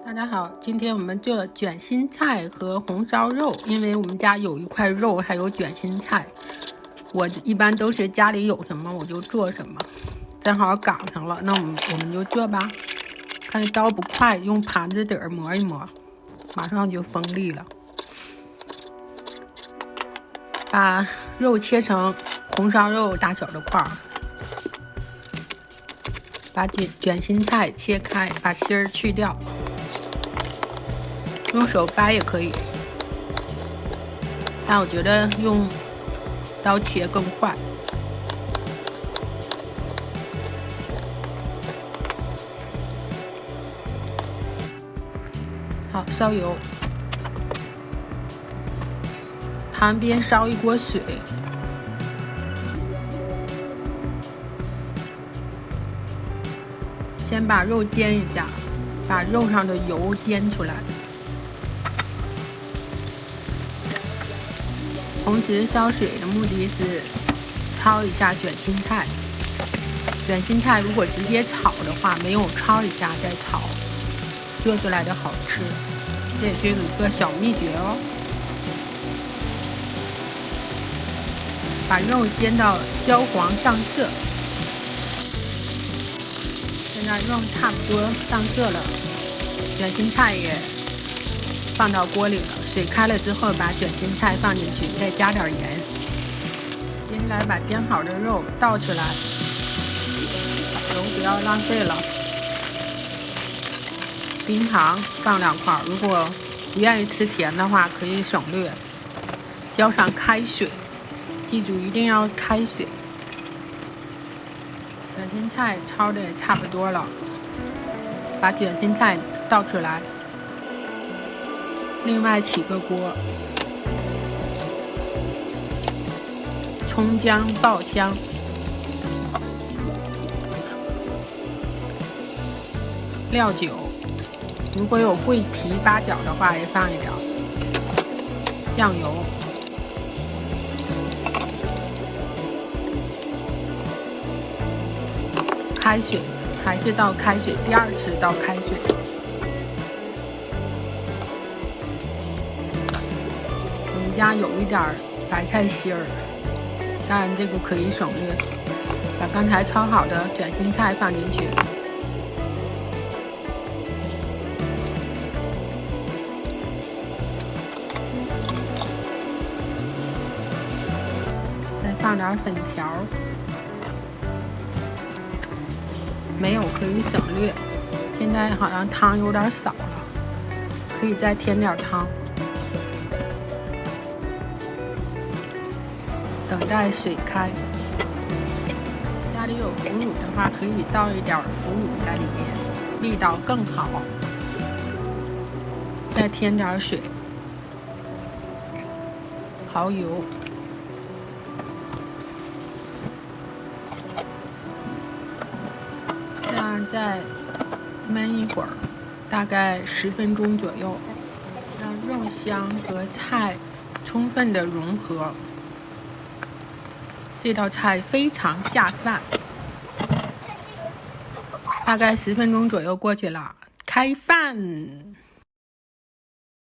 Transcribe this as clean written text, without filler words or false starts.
大家好，今天我们做卷心菜和红烧肉，因为我们家有一块肉，还有卷心菜。我一般都是家里有什么我就做什么，正好赶上了，那我们就做吧。看这刀不快，用盘子底儿磨一磨，马上就锋利了。把肉切成红烧肉大小的块儿，把卷心菜切开，把芯儿去掉。用手掰也可以，但我觉得用刀切更快。好，烧油，旁边烧一锅水，先把肉煎一下，把肉上的油煎出来。同时烧水的目的是焯一下卷心菜。卷心菜如果直接炒的话，没有焯一下再炒，做出来的好吃。这也是一个小秘诀哦。把肉煎到焦黄上色。现在肉差不多上色了，卷心菜也放到锅里了。水开了之后，把卷心菜放进去，再加点盐。接下来把煎好的肉倒出来，油不要浪费了。冰糖放2块，如果不愿意吃甜的话，可以省略。浇上开水，记住一定要开水。卷心菜焯的也差不多了，把卷心菜倒出来。另外起个锅，葱姜爆香，料酒，如果有桂皮、八角的话也放一点，酱油，开水，还是倒开水，第2次倒开水。家有一点白菜心儿，当然这个可以省略。把刚才焯好的卷心菜放进去，再放点粉条，没有可以省略。现在好像汤有点少了，可以再添点汤。等待水开，家里有腐乳的话，可以倒一点腐乳在里面，味道更好。再添点水，蚝油，这样再焖一会儿，大概10分钟左右，让肉香和菜充分的融合。这道菜非常下饭，大概10分钟左右过去了，开饭。